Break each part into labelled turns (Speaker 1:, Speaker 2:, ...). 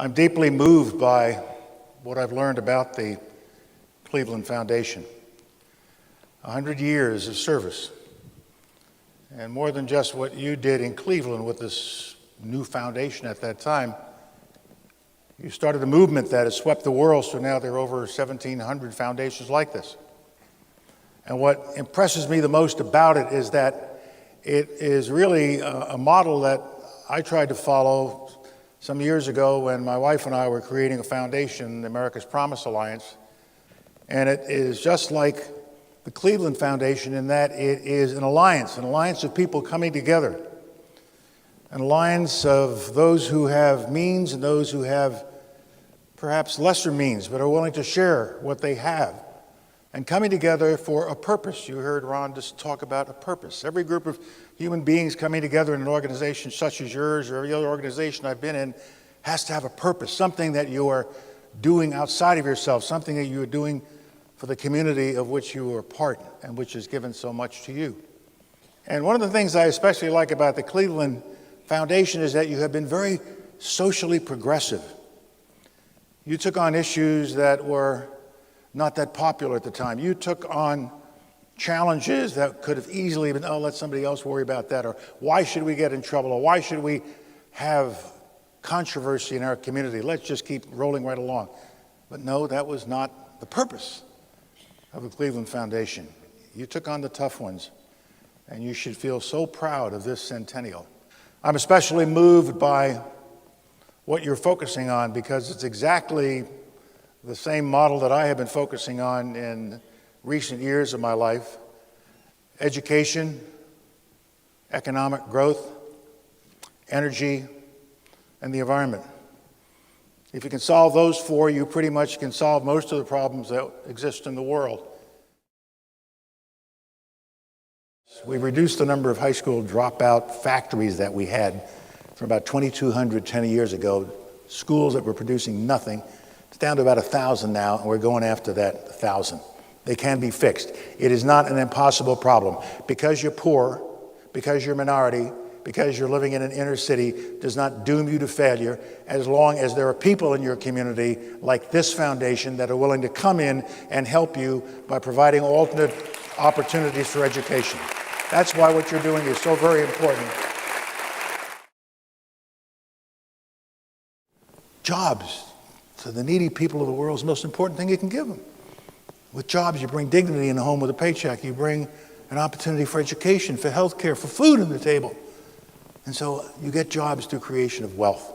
Speaker 1: I'm deeply moved by what I've learned about the Cleveland Foundation. 100 years of service, and more than just what you did in Cleveland with this new foundation at that time. You started a movement that has swept the world, so now there are over 1,700 foundations like this. And what impresses me the most about it is that it is really a model that I tried to follow some years ago when my wife and I were creating a foundation, the America's Promise Alliance. And it is just like the Cleveland Foundation in that it is an alliance of people coming together, an alliance of those who have means and those who have perhaps lesser means but are willing to share what they have and coming together for a purpose. You heard Ron just talk about a purpose. Every group of human beings coming together in an organization such as yours or every other organization I've been in has to have a purpose, something that you are doing outside of yourself, something that you are doing for the community of which you are part and which has given so much to you. And one of the things I especially like about the Cleveland Foundation is that you have been very socially progressive. You took on issues that were not that popular at the time. You took on challenges that could have easily been, oh, let somebody else worry about that, or why should we get in trouble, or why should we have controversy in our community? Let's just keep rolling right along. But no, that was not the purpose of the Cleveland Foundation. You took on the tough ones, and you should feel so proud of this centennial. I'm especially moved by what you're focusing on because it's exactly the same model that I have been focusing on in recent years of my life: education, economic growth, energy, and the environment. If you can solve those four, you pretty much can solve most of the problems that exist in the world. We reduced the number of high school dropout factories that we had from about 2,200 10 years ago, schools that were producing nothing. It's down to about 1,000 now, and we're going after that 1,000. They can be fixed. It is not an impossible problem. Because you're poor, because you're a minority, because you're living in an inner city does not doom you to failure, as long as there are people in your community like this foundation that are willing to come in and help you by providing alternate opportunities for education. That's why what you're doing is so very important. Jobs to the needy people of the world is the most important thing you can give them. With jobs, you bring dignity in the home with a paycheck. You bring an opportunity for education, for health care, for food on the table. And so you get jobs through creation of wealth.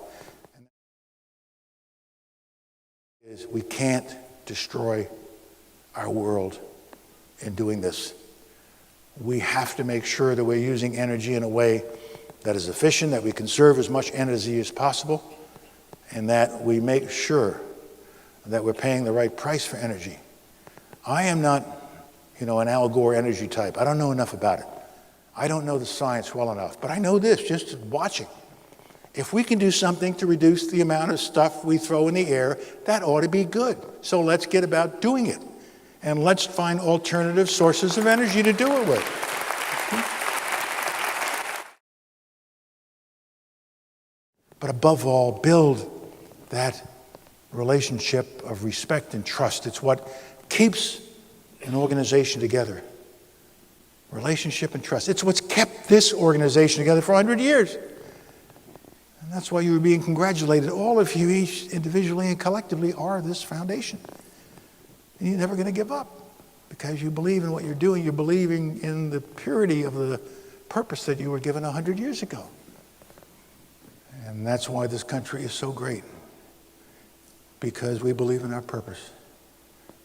Speaker 1: We can't destroy our world in doing this. We have to make sure that we're using energy in a way that is efficient, that we conserve as much energy as possible, and that we make sure that we're paying the right price for energy. I am not, an Al Gore energy type. I don't know enough about it. I don't know the science well enough, but I know this just watching. If we can do something to reduce the amount of stuff we throw in the air, that ought to be good. So let's get about doing it. And let's find alternative sources of energy to do it with. But above all, build that relationship of respect and trust. It's what keeps an organization together. Relationship and trust. It's what's kept this organization together for 100 years. And that's why you were being congratulated. All of you, each individually and collectively, are this foundation. And you're never going to give up because you believe in what you're doing. You're believing in the purity of the purpose that you were given 100 years ago. And that's why this country is so great, because we believe in our purpose,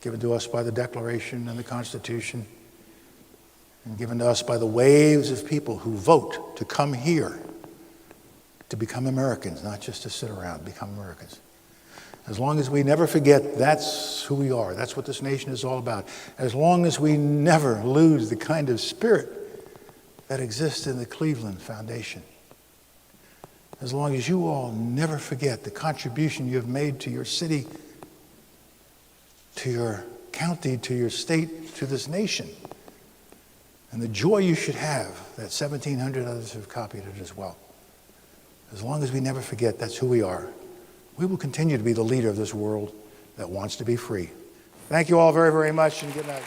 Speaker 1: given to us by the Declaration and the Constitution, and given to us by the waves of people who vote to come here to become Americans, not just to sit around, become Americans. As long as we never forget that's who we are, that's what this nation is all about, as long as we never lose the kind of spirit that exists in the Cleveland Foundation, as long as you all never forget the contribution you have made to your city, to your county, to your state, to this nation, and the joy you should have that 1,700 others have copied it as well. As long as we never forget that's who we are, we will continue to be the leader of this world that wants to be free. Thank you all very, very much, and good night.